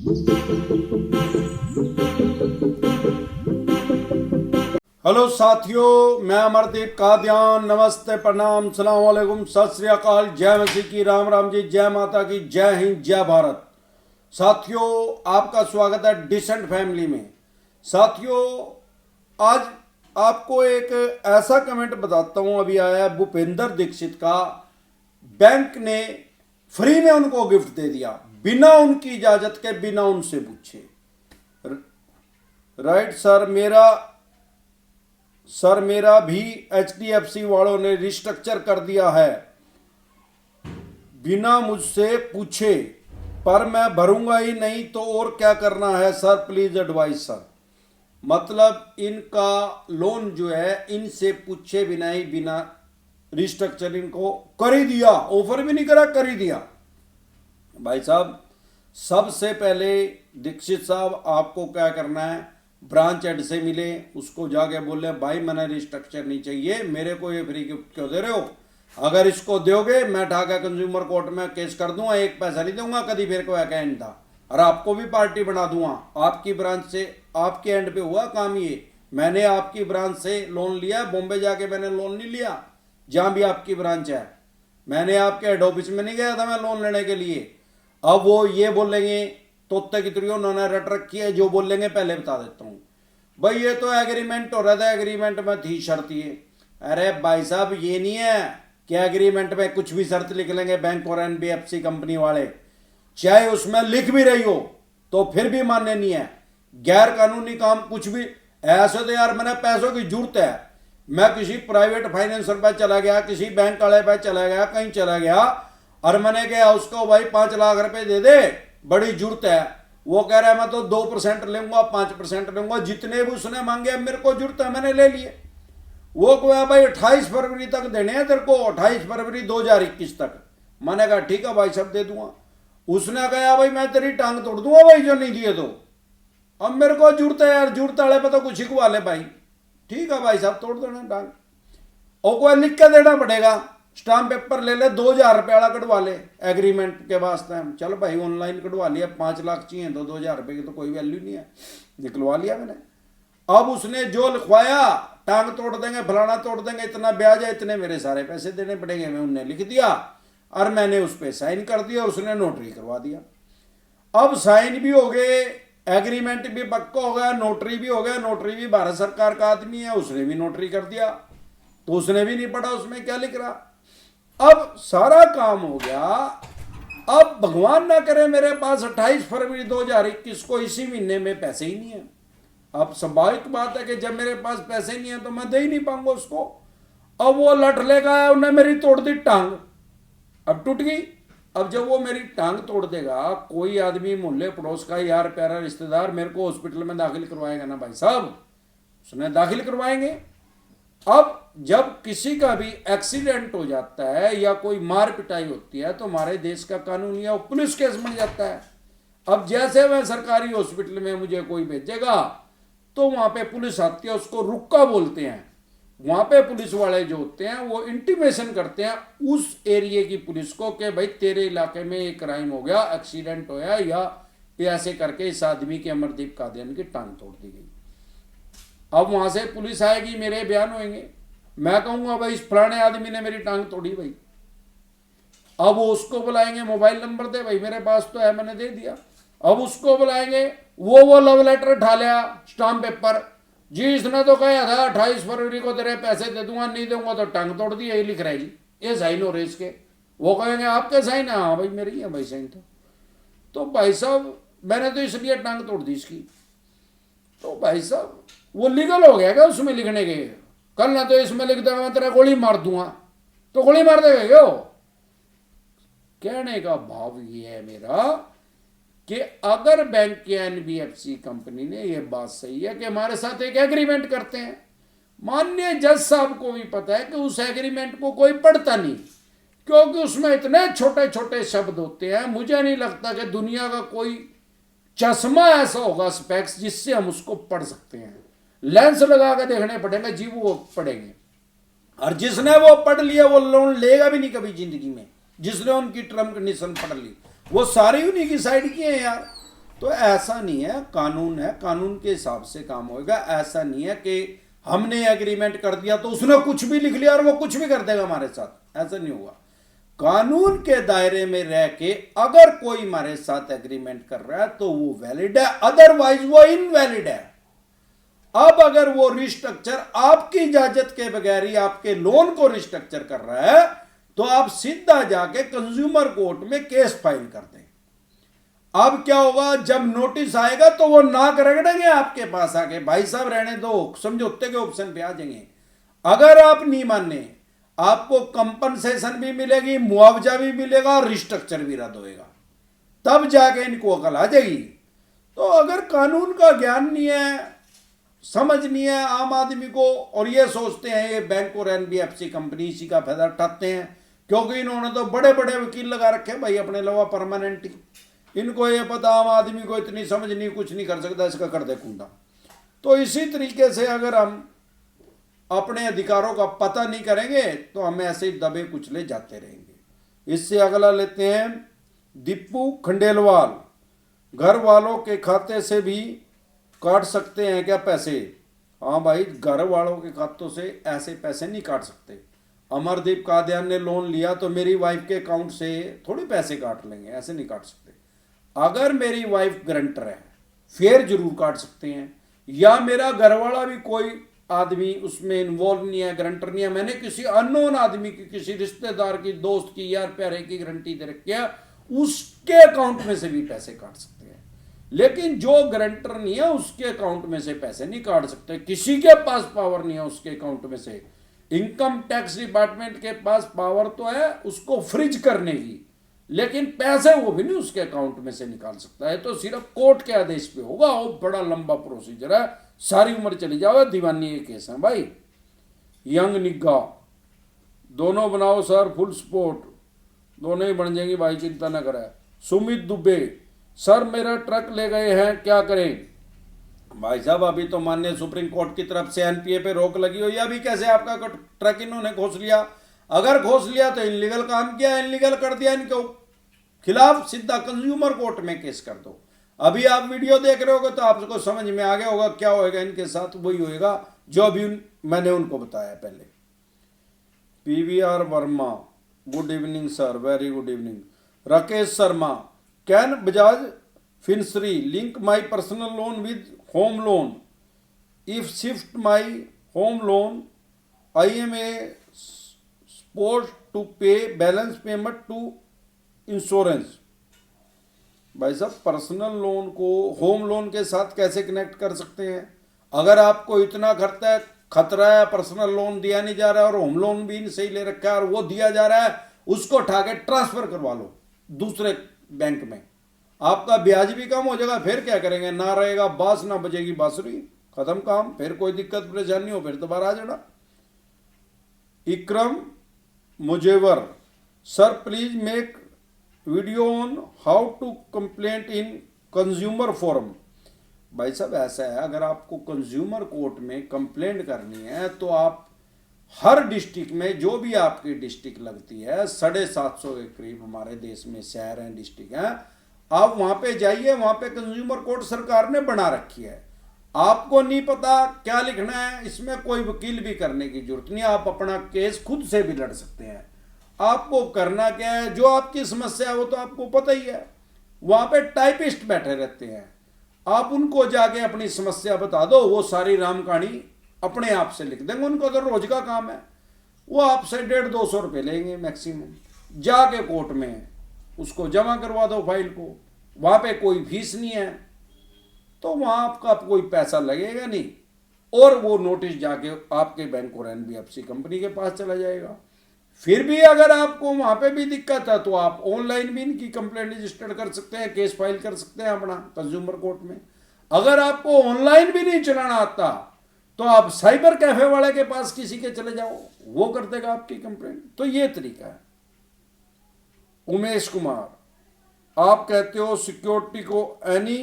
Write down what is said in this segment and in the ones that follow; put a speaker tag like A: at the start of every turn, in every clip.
A: Hello साथियों, मैं अमरदीप कादियान। नमस्ते, प्रणाम, सलाम वालेकुम, सत श्री अकाल, जय मसीह की, राम राम जी, जय माता की, जय हिंद, जय भारत। साथियों, आपका स्वागत है डिसेंट फैमिली में। साथियों, आज आपको एक ऐसा कमेंट बताता हूं, अभी आया है भूपेंद्र दीक्षित का। बैंक ने फ्री में उनको गिफ्ट दे दिया, बिना उनकी इजाजत के, बिना उनसे पूछे। राइट सर, मेरा भी HDFC वालों ने रिस्ट्रक्चर कर दिया है बिना मुझसे पूछे, पर मैं भरूंगा ही नहीं तो और क्या करना है सर, प्लीज एडवाइस सर। मतलब इनका लोन जो है इनसे पूछे बिना ही, बिना रिस्ट्रक्चर इनको कर ही दिया, ऑफर भी नहीं करा, कर ही दिया। भाई साहब, सबसे पहले दीक्षित साहब आपको क्या करना है, ब्रांच हेड से मिले, उसको जाके बोले भाई मैंने रिस्ट्रक्चर नहीं चाहिए, मेरे को ये फ्री गिफ्ट क्यों दे रहे हो? अगर इसको दोगे मैं ढाका कंज्यूमर कोर्ट में केस कर दूंगा, एक पैसा नहीं दूंगा कभी, फिर को अकाउंट था, और आपको भी पार्टी बना दूंगा। आपकी ब्रांच से आपके एंड पे हुआ काम ये। मैंने आपकी ब्रांच से लोन लिया, बॉम्बे जाके मैंने लोन नहीं लिया, जहां भी आपकी ब्रांच है। मैंने आपके हेड ऑफिस में नहीं गया था मैं लोन लेने के लिए। अब वो ये बोलेंगे तोते की तरह उन्होंने रट रखी है, जो बोलेंगे पहले बता देता हूँ। भाई ये तो एग्रीमेंट हो रहा था, एग्रीमेंट में थी शर्त ये। अरे भाई साहब, ये नहीं है कि एग्रीमेंट में कुछ भी शर्त लिख लेंगे बैंक और NBFC कंपनी वाले, चाहे उसमें लिख भी रही हो तो फिर भी मान्य नहीं है। गैर कानूनी काम कुछ भी ऐसे, तो यार मैंने पैसों की जरूरत है, मैं किसी प्राइवेट फाइनेंसर पर चला गया, किसी बैंक वाले पर चला गया, कहीं चला गया, और मैंने कहा उसको भाई 5 लाख रुपए दे दे, बड़ी जरूरत है। वो कह रहा है मैं तो 2% लूंगा, 5% लूंगा, जितने भी उसने मांगे मेरे को जरूरत है, मैंने ले लिए। वो कहा भाई 28 फरवरी तक देने हैं तेरे को, 28 फरवरी 2021 तक। मैंने कहा ठीक है भाई साहब दे दूंगा। उसने कहा भाई मैं तेरी टांग तोड़ दूंगा भाई जो नहीं दिए तो। अब मेरे को जरूरत है यार, जरूरत वाले पे तो कुछ ही कुआ ले भाई। ठीक है भाई साहब तोड़ देना टांग, और कोई लिख के देना पड़ेगा, स्टाम्प पेपर ले ले, 2000 रुपये वाला कटवा ले एग्रीमेंट के वास्ते। चल भाई ऑनलाइन कटवा लिया, 5 लाख चाहिए तो 2000 रुपये की तो कोई वैल्यू नहीं है, निकलवा लिया मैंने। अब उसने जो लिखवाया, टांग तोड़ देंगे, फलाना तोड़ देंगे, इतना ब्याज है, इतने मेरे सारे पैसे देने पड़ेंगे, मैं उन्हें लिख दिया और मैंने उस पर साइन कर दिया और उसने नोटरी करवा दिया। अब साइन भी हो गए, एग्रीमेंट भी पक्का हो गया, नोटरी भी हो गया। नोटरी भी भारत सरकार का आदमी है, उसने भी नोटरी कर दिया, तो उसने भी नहीं पढ़ा उसमें क्या लिख रहा। अब सारा काम हो गया। अब भगवान ना करे मेरे पास 28 फरवरी 2021 को इसी महीने में पैसे ही नहीं है। अब स्वाभाविक बात है कि जब मेरे पास पैसे नहीं है तो मैं दे ही नहीं पाऊंगा उसको। अब वो लट लेगा, उन्हें मेरी तोड़ दी टांग, अब टूट गई। अब जब वो मेरी टांग तोड़ देगा, कोई आदमी मोहल्ले पड़ोस का यार प्यारा रिश्तेदार मेरे को हॉस्पिटल में दाखिल करवाएगा ना भाई साहब, उसने दाखिल करवाएंगे। अब जब किसी का भी एक्सीडेंट हो जाता है या कोई मार पिटाई होती है तो हमारे देश का कानून या पुलिस केस बन जाता है। अब जैसे मैं सरकारी हॉस्पिटल में मुझे कोई भेजेगा तो वहां पे पुलिस आती है, उसको रुक्का बोलते हैं। वहां पे पुलिस वाले जो होते हैं वो इंटीमेशन करते हैं उस एरिया की पुलिस को कि भाई तेरे इलाके में एक क्राइम हो गया, एक्सीडेंट होया, या ऐसे करके इस आदमी की, अमरदीप कादियान की टांग तोड़ दी गई। अब वहां से पुलिस आएगी, मेरे बयान होंगे, मैं कहूंगा भाई इस फलाने आदमी ने मेरी टांग तोड़ी भाई। अब वो उसको बुलाएंगे, मोबाइल नंबर दे भाई, मेरे पास तो है, मैंने दे दिया। अब उसको बुलाएंगे, वो लव लेटर उठा लिया, स्टाम्प पेपर, जी इसने तो कहा था 28 फरवरी को तेरे पैसे दे दूंगा, नहीं दूंगा तो टांग तोड़ दी, यही लिख रहेगी, ये साइन हो रहे इसके। वो कहेंगे आपके साइन है? हाँ भाई मेरे ही है भाई साइन। तो भाई साहब मैंने तो इसलिए टांग तोड़ दी इसकी। तो भाई साहब वो लीगल हो गया क्या उसमें लिखने के? कल ना तो इसमें लिख देगा मैं तेरा गोली मार दूंगा, तो गोली मार देगा क्यों? कहने का भाव ये है मेरा कि अगर बैंक या NBFC कंपनी ने यह बात सही है कि हमारे साथ एक एग्रीमेंट करते हैं, माननीय जज साहब को भी पता है कि उस एग्रीमेंट को कोई पढ़ता नहीं, क्योंकि उसमें इतने छोटे छोटे शब्द होते हैं। मुझे नहीं लगता कि दुनिया का कोई चश्मा ऐसा होगा, स्पेक्स, जिससे हम उसको पढ़ सकते हैं। लेंस लगा के देखने पड़ेंगे जी, वो पढ़ेंगे। और जिसने वो पढ़ लिया वो लोन लेगा भी नहीं कभी जिंदगी में। जिसने उनकी टर्म कंडीशन पढ़ ली, वो सारी उन्हीं की साइड की है यार। तो ऐसा नहीं है, कानून है, कानून के हिसाब से काम होगा। ऐसा नहीं है कि हमने एग्रीमेंट कर दिया तो उसने कुछ भी लिख लिया और वो कुछ भी कर देगा हमारे साथ, ऐसा नहीं होगा। कानून के दायरे में रह के अगर कोई हमारे साथ एग्रीमेंट कर रहा है तो वो वैलिड है, अदरवाइज वो इनवैलिड है। अब अगर वो रिस्ट्रक्चर आपकी इजाजत के बगैर ही आपके लोन को रिस्ट्रक्चर कर रहा है तो आप सीधा जाके कंज्यूमर कोर्ट में केस फाइल कर दें। अब क्या होगा, जब नोटिस आएगा तो वो नाक रगड़ेंगे आपके पास आके, भाई साहब रहने दो, समझौते के ऑप्शन पे आ जाएंगे। अगर आप नहीं माने आपको कंपनसेशन भी मिलेगी, मुआवजा भी मिलेगा और रिस्ट्रक्चर भी रद्द होएगा, तब जाके इनको अकल आ जाएगी। तो अगर कानून का ज्ञान नहीं है, समझ नहीं है आम आदमी को, और ये सोचते हैं ये बैंक और एनबीएफसी कंपनी इसी का फायदा उठाते हैं, क्योंकि इन्होंने तो बड़े बड़े वकील लगा रखे हैं भाई अपने अलावा परमानेंट ही। इनको ये पता आम आदमी को इतनी समझ नहीं, कुछ नहीं कर सकता, इसका कर दे कुंडा। तो इसी तरीके से अगर हम अपने अधिकारों का पता नहीं करेंगे तो हम ऐसे ही दबे कुचले जाते रहेंगे। इससे अगला लेते हैं दीपू खंडेलवाल, घर वालों के खाते से भी काट सकते हैं क्या पैसे? हाँ भाई, घर वालों के खातों से ऐसे पैसे नहीं काट सकते। अमरदीप कादियान ने लोन लिया तो मेरी वाइफ के अकाउंट से थोड़ी पैसे काट लेंगे, ऐसे नहीं काट सकते। अगर मेरी वाइफ गारंटर है फिर जरूर काट सकते हैं, या मेरा घरवाला भी कोई आदमी उसमें इन्वॉल्व नहीं है, गारंटर नहीं है, मैंने किसी अननोन आदमी की, किसी रिश्तेदार की, दोस्त की, यार प्यारे की गारंटी दे रखी है, उसके अकाउंट में से भी पैसे काट सकते हैं। लेकिन जो गारंटर नहीं है उसके अकाउंट में से पैसे नहीं काट सकते। किसी के पास पावर नहीं है उसके अकाउंट में से। इनकम टैक्स डिपार्टमेंट के पास पावर तो है उसको फ्रीज करने की, लेकिन पैसे वो भी नहीं उसके अकाउंट में से निकाल सकता है। तो सिर्फ कोर्ट के आदेश पे होगा, वो बड़ा लंबा प्रोसीजर है, सारी उम्र चली जाओ, दीवानी के केस है भाई। यंग निग्गा, दोनों बनाओ सर, फुल सपोर्ट, दोनों ही बन जाएंगी भाई, चिंता न करें। सुमित दुबे, सर मेरा ट्रक ले गए हैं, क्या करें? भाई साहब अभी तो माननीय सुप्रीम कोर्ट की तरफ से एनपीए पे रोक लगी हुई है, अभी कैसे आपका ट्रक इन्होंने खोस लिया? अगर खोस लिया तो इनलीगल काम किया, इनलीगल कर दिया, इनके खिलाफ सीधा कंज्यूमर कोर्ट में केस कर दो। अभी आप वीडियो देख रहे होगे तो आपको समझ में आ गया होगा क्या होएगा इनके साथ, वही होएगा जो अभी मैंने उनको बताया पहले। PVR Verma, good evening sir, very good evening. Rakesh Sharma, can Bajaj Finserv link my personal loan with home loan? If shift my home loan I am a supposed to pay balance payment to insurance. भाई साहब पर्सनल लोन को home loan के साथ कैसे connect कर सकते हैं? अगर आपको इतना खतरा है, पर्सनल लोन दिया नहीं जा रहा है और होम लोन भी सही ले रखा है और वो दिया जा रहा है, उसको उठा के ट्रांसफर करवा लो दूसरे बैंक में, आपका ब्याज भी कम हो जाएगा। फिर क्या करेंगे, ना रहेगा बांस ना बजेगी बांसुरी, खत्म काम। फिर कोई दिक्कत परेशानी हो फिर दोबारा आ जाना। Ikram Mujewar, sir please make video on how to complaint in consumer forum. भाई साहब ऐसा है, अगर आपको कंज्यूमर कोर्ट में कंप्लेंट करनी है तो आप हर डिस्ट्रिक्ट में, जो भी आपकी डिस्ट्रिक्ट लगती है, 750 के करीब हमारे देश में शहर हैं, डिस्ट्रिक्ट हैं, आप वहां पे जाइए, वहां पे कंज्यूमर कोर्ट सरकार ने बना रखी है। आपको नहीं पता क्या लिखना है, इसमें कोई वकील भी करने की जरूरत नहीं, आप अपना केस खुद से भी लड़ सकते हैं। आपको करना क्या है, जो आपकी समस्या है वो तो आपको पता ही है, वहां पे टाइपिस्ट बैठे रहते हैं, आप उनको जाके अपनी समस्या बता दो, वो सारी राम कहानी अपने आप से लिख देंगे। उनको तो रोज का काम है, वो आपसे 150-200 रुपये लेंगे मैक्सिमम। जाके कोर्ट में उसको जमा करवा दो फाइल को, वहां पे कोई फीस नहीं है, तो वहां आपका कोई पैसा लगेगा नहीं, और वो नोटिस जाके आपके बैंक और एनबीएफसी कंपनी के पास चला जाएगा। फिर भी अगर आपको वहां पे भी दिक्कत है तो आप ऑनलाइन भी इनकी कंप्लेंट रजिस्टर्ड कर सकते हैं, केस फाइल कर सकते हैं अपना कंज्यूमर कोर्ट में। अगर आपको ऑनलाइन भी नहीं चलाना आता तो आप साइबर कैफे वाले के पास किसी के चले जाओ, वो कर देगा आपकी कंप्लेंट। तो ये तरीका है। उमेश कुमार, आप कहते हो सिक्योरिटी को एनी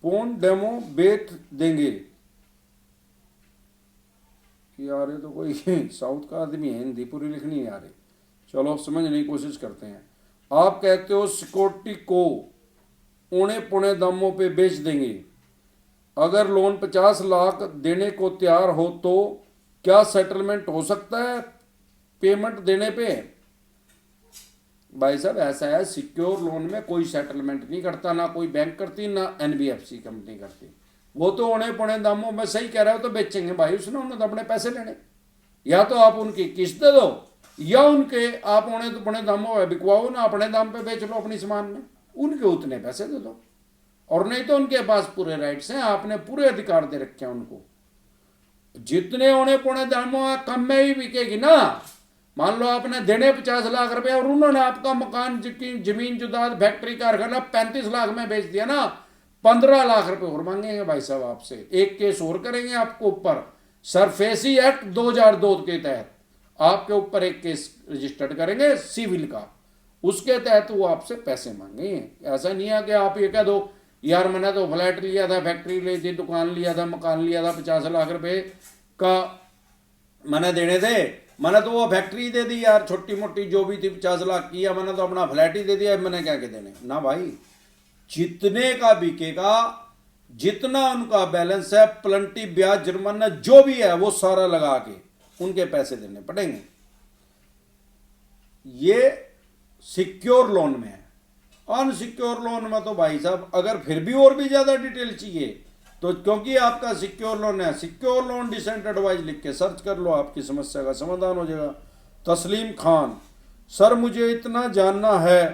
A: फोन डेमो बेच देंगे यार, ये तो कोई साउथ का आदमी है, हिंदी पूरी लिखनी है यार, चलो समझने की कोशिश करते हैं। आप कहते हो सिक्योरिटी को औने पौने दामों पे बेच देंगे। अगर लोन 50 लाख देने को तैयार हो तो क्या सेटलमेंट हो सकता है पेमेंट देने पे? भाई साहब ऐसा है, सिक्योर लोन में कोई सेटलमेंट नहीं करता, ना कोई बैंक करती, ना एनबीएफसी कंपनी करती। वो तो औने पौने दामों में सही कह रहे हो तो बेचेंगे भाई, उसने उन्होंने तो अपने पैसे लेने। या तो आप उनकी किस्त दे दो या उनके आप औने तो पौने दामों में बिकवाओ ना, अपने दाम पे बेच लो अपनी सामान में, उनके उतने पैसे दे दो। और नहीं तो उनके पास पूरे राइट्स हैं, आपने पूरे अधिकार दे रखे हैं उनको। जितने औने पौने दामों कम में ही बिकेगी ना। मान लो आपने देने 50 लाख रुपए और उन्होंने आपका मकान जमीन जुदाद फैक्ट्री कारखाना 35 लाख में बेच दिया ना, 15 लाख रुपए और मांगेंगे भाई साहब आपसे। एक केस और करेंगे आपको ऊपर, सरफेसी एक्ट 2002 के तहत आपके ऊपर एक केस रजिस्टर्ड करेंगे सिविल का, उसके तहत वो आपसे पैसे मांगेंगे। ऐसा नहीं है कि आप ये कह दो यार मैंने तो फ्लैट लिया था, फैक्ट्री ली थी, दुकान लिया था, मकान लिया था, 50 लाख रुपए का मैंने देने थे, मैंने तो वो फैक्ट्री दे दी यार छोटी मोटी जो भी थी 50 लाख की, या मैंने तो अपना फ्लैट ही दे दिया, मैंने क्या के देने ना भाई। जितने का बिकेगा, जितना उनका बैलेंस है, प्लंटी ब्याज जुर्माना जो भी है वो सारा लगा के उनके पैसे देने पड़ेंगे। ये सिक्योर लोन में है। अनसिक्योर लोन में तो भाई साहब अगर फिर भी और भी ज्यादा डिटेल चाहिए तो, क्योंकि आपका सिक्योर लोन है, सिक्योर लोन डिसेंट एडवाइस लिख के सर्च कर लो, आपकी समस्या का समाधान हो जाएगा। तस्लीम खान, सर मुझे इतना जानना है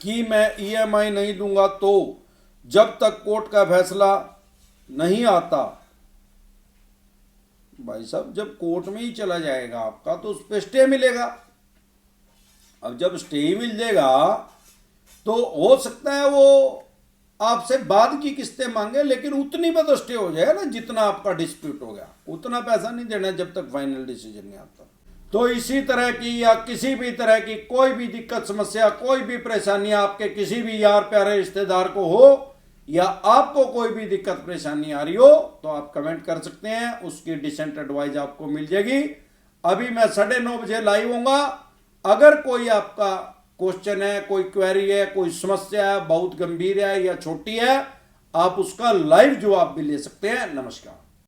A: कि मैं ईएमआई नहीं दूंगा तो जब तक कोर्ट का फैसला नहीं आता। भाई साहब जब कोर्ट में ही चला जाएगा आपका तो उस पर स्टे मिलेगा। अब जब स्टे मिल जाएगा तो हो सकता है वो आपसे बाद की किस्तें मांगे, लेकिन उतनी में तो स्टे हो जाएगा ना जितना आपका डिस्प्यूट हो गया। उतना पैसा नहीं देना जब तक फाइनल डिसीजन नहीं आता। तो इसी तरह की या किसी भी तरह की कोई भी दिक्कत समस्या, कोई भी परेशानी आपके किसी भी यार प्यारे रिश्तेदार को हो, या आपको कोई भी दिक्कत परेशानी आ रही हो तो आप कमेंट कर सकते हैं, उसकी डिसेंट एडवाइस आपको मिल जाएगी। अभी मैं 9:30 बजे लाइव होऊंगा। अगर कोई आपका क्वेश्चन है, कोई क्वेरी है, कोई समस्या है, बहुत गंभीर है या छोटी है, आप उसका लाइव जवाब भी ले सकते हैं। नमस्कार।